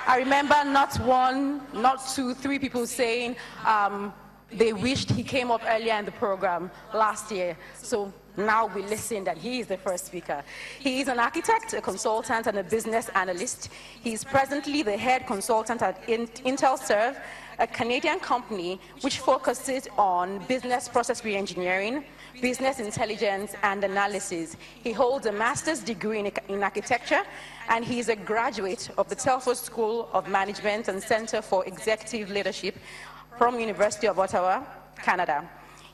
I remember not one, not two, three people saying they wished he came up earlier in the program last year. So now we listen that he is the first speaker. He is an architect, a consultant, and a business analyst. He is presently the head consultant at IntelServe, a Canadian company which focuses on business process reengineering, business intelligence, and analysis. He holds a master's degree in architecture, and he is a graduate of the Telford School of Management and Center for Executive Leadership from University of Ottawa, Canada.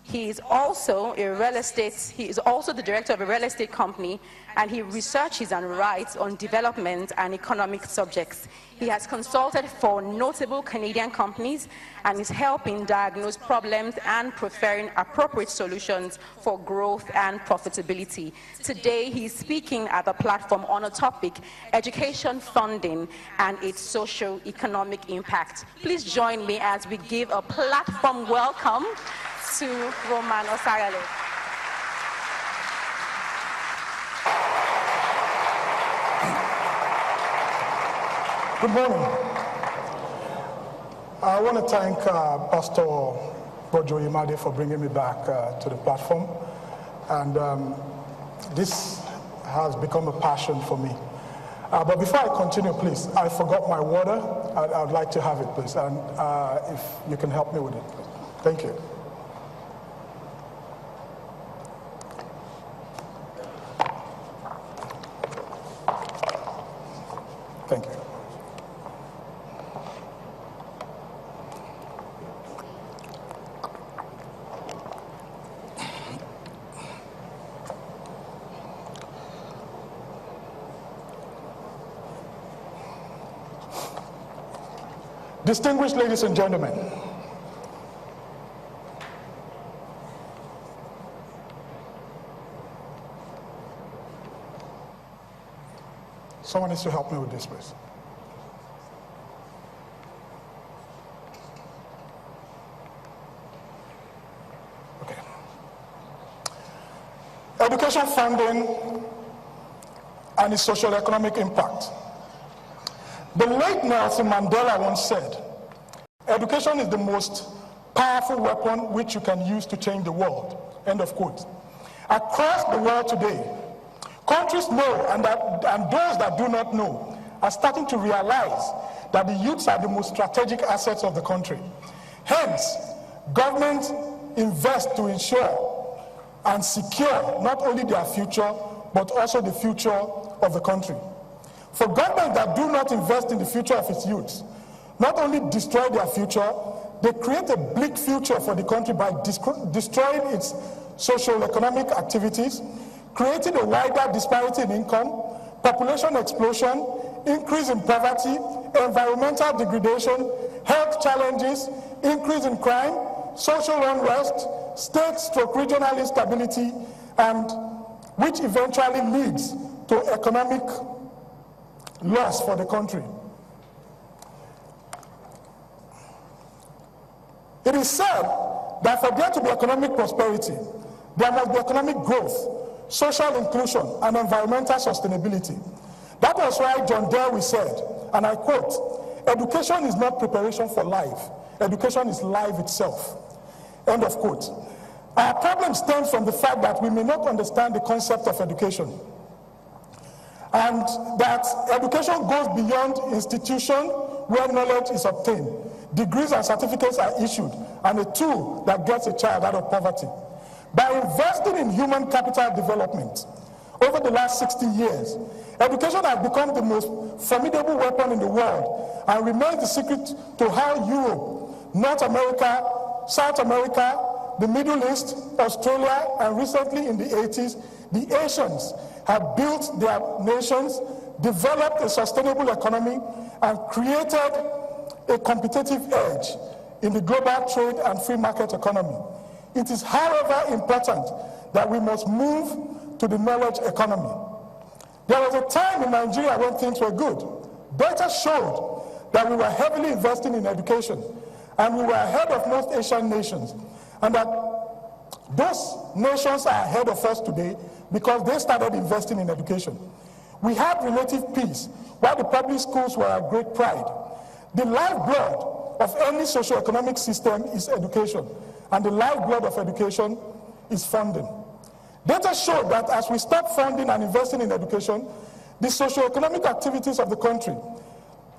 He is also the director of a real estate company, and he researches and writes on development and economic subjects. He has consulted for notable Canadian companies and is helping diagnose problems and preferring appropriate solutions for growth and profitability. Today, he is speaking at the platform on a topic, education funding and its socio-economic impact. Please join me as we give a platform welcome to Roman Oseghale. Good morning. I want to thank Pastor Bojo Imade for bringing me back to the platform. And this has become a passion for me. But before I continue, please, I forgot my water. I'd like to have it, please. And if you can help me with it, please. Thank you. Thank you. Distinguished ladies and gentlemen, someone needs to help me with this, please. Okay. Education funding and its social economic impact. The late Nelson Mandela once said, education is the most powerful weapon which you can use to change the world. End of quote. Across the world today, countries know, and those that do not know are starting to realize that the youths are the most strategic assets of the country. Hence, governments invest to ensure and secure not only their future, but also the future of the country. For governments that do not invest in the future of its youths, not only destroy their future, they create a bleak future for the country by destroying its social economic activities, creating a wider disparity in income, population explosion, increase in poverty, environmental degradation, health challenges, increase in crime, social unrest, state/regional instability, and which eventually leads to economic loss for the country. It is said that for there to be economic prosperity, there must be economic growth, social inclusion, and environmental sustainability. That was why John Dewey said, and I quote, "Education is not preparation for life. Education is life itself." End of quote. Our problem stems from the fact that we may not understand the concept of education, and that education goes beyond institution where knowledge is obtained. Degrees and certificates are issued, and a tool that gets a child out of poverty. By investing in human capital development over the last 60 years, education has become the most formidable weapon in the world and remains the secret to how Europe, North America, South America, the Middle East, Australia, and recently in the 80s, the Asians have built their nations, developed a sustainable economy, and created a competitive edge in the global trade and free market economy. It is, however, important that we must move to the knowledge economy. There was a time in Nigeria when things were good. Data showed that we were heavily investing in education, and we were ahead of most Asian nations, and that those nations are ahead of us today because they started investing in education. We had relative peace, while the public schools were a great pride. The lifeblood of any socio-economic system is education, and the lifeblood of education is funding. Data show that as we stop funding and investing in education, the socio-economic activities of the country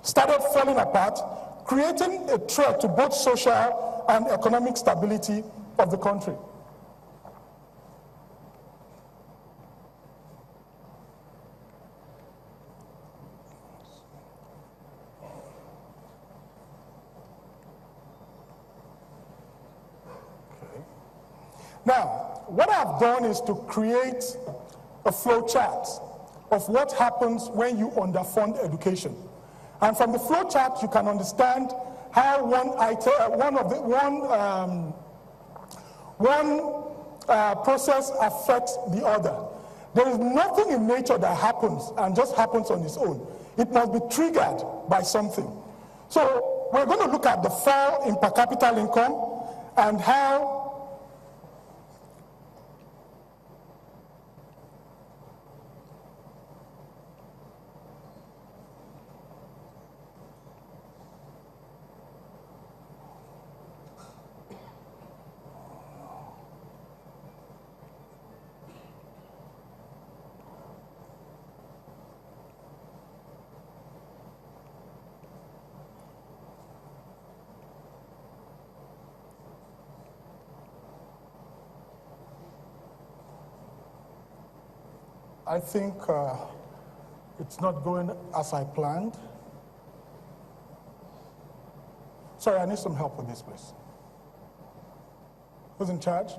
started falling apart, creating a threat to both social and economic stability of the country. Now, what I've done is to create a flow chart of what happens when you underfund education. And from the flow chart, you can understand how one process affects the other. There is nothing in nature that happens and just happens on its own. It must be triggered by something. So we're going to look at the fall in per capita income and how I think it's not going as I planned. Sorry, I need some help with this, please. Who's in charge?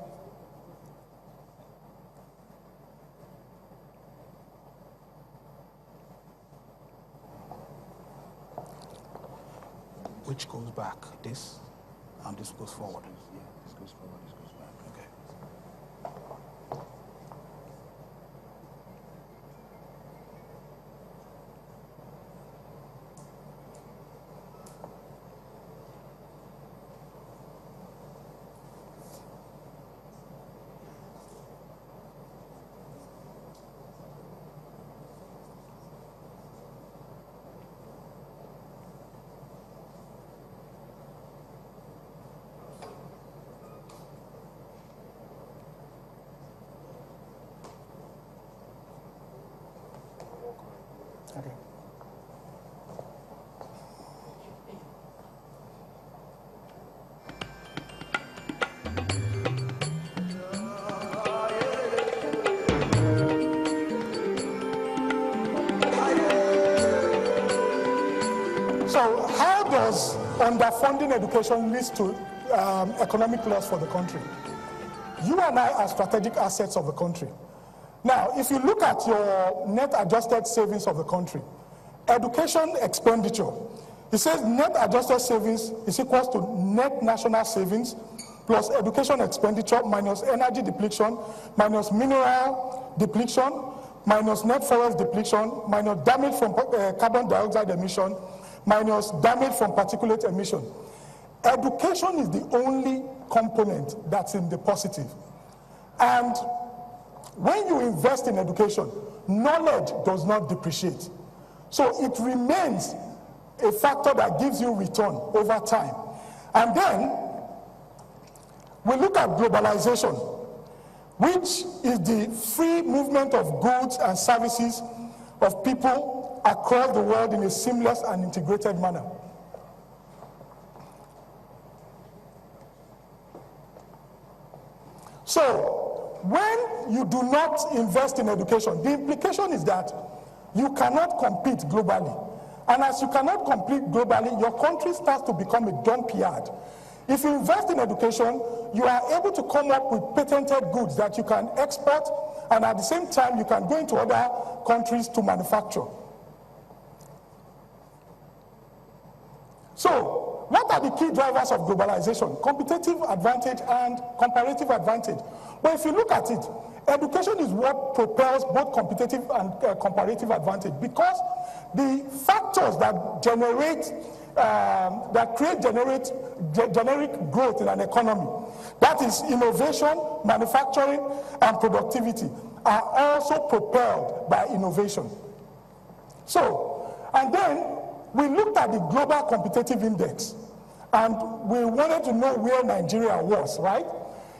Which goes back? This? And this goes forward? Yeah, this goes forward, this goes back. Okay. Okay. So how does underfunding education lead to economic loss for the country? You and I are strategic assets of the country. Now, if you look at your net adjusted savings of the country, education expenditure, it says net adjusted savings is equal to net national savings plus education expenditure minus energy depletion, minus mineral depletion, minus net forest depletion, minus damage from carbon dioxide emission, minus damage from particulate emission. Education is the only component that's in the positive. And when you invest in education, knowledge does not depreciate. So it remains a factor that gives you return over time. And then we look at globalization, which is the free movement of goods and services of people across the world in a seamless and integrated manner. So when you do not invest in education, the implication is that you cannot compete globally. And as you cannot compete globally, your country starts to become a dump yard. If you invest in education, you are able to come up with patented goods that you can export, and at the same time, you can go into other countries to manufacture. So, what are the key drivers of globalization? Competitive advantage and comparative advantage. But if you look at it, education is what propels both competitive and comparative advantage, because the factors that generate, generic growth in an economy, that is innovation, manufacturing, and productivity, are also propelled by innovation. So, and then we looked at the global competitive index, and we wanted to know where Nigeria was, right?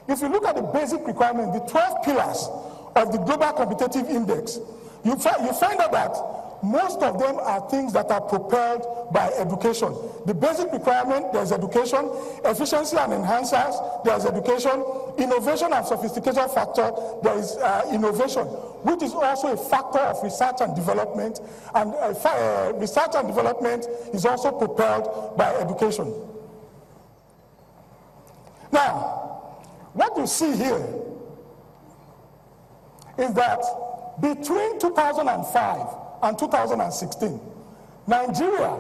If you look at the basic requirement, the 12 pillars of the global competitive index, you find out that most of them are things that are propelled by education. The basic requirement, there's education, efficiency and enhancers, there's education, innovation and sophistication factor, there is innovation, which is also a factor of research and development, and research and development is also propelled by education. Now, what you see here is that between 2005 and 2016, Nigeria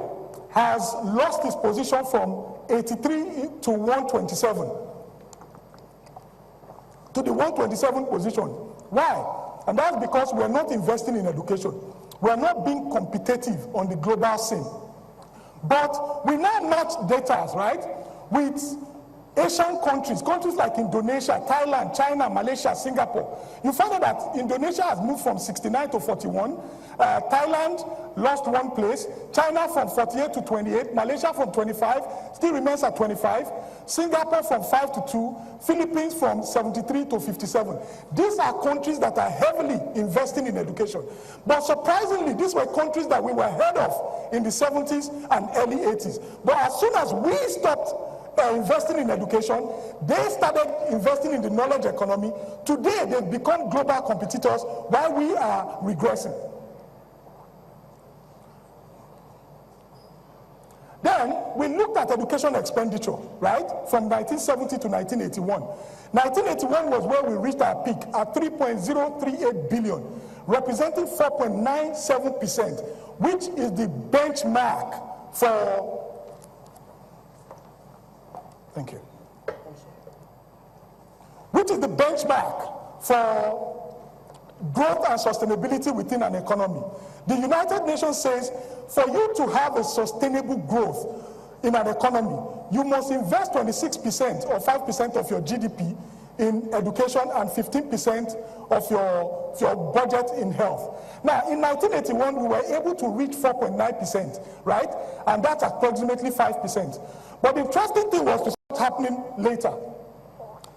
has lost its position from 83 to 127, to the 127 position. Why? And that's because we're not investing in education. We're not being competitive on the global scene. But we now match data, right, with Asian countries like Indonesia, Thailand, China, Malaysia, Singapore. You find out that Indonesia has moved from 69 to 41, Thailand lost 1 place, China from 48 to 28, Malaysia from 25, still remains at 25, Singapore from 5 to 2, Philippines from 73 to 57. These are countries that are heavily investing in education. But surprisingly, these were countries that we were ahead of in the 70s and early 80s. But as soon as we stopped investing in education, they started investing in the knowledge economy. Today, they've become global competitors while we are regressing. Then, we looked at education expenditure, right, from 1970 to 1981. 1981 was where we reached our peak at 3.038 billion, representing 4.97%, which is the benchmark for Thank you. Which is the benchmark for growth and sustainability within an economy. The United Nations says for you to have a sustainable growth in an economy, you must invest 26% or 5% of your GDP in education and 15% of your budget in health. Now, in 1981, we were able to reach 4.9%, right? And that's approximately 5%. But the interesting thing was to start happening later.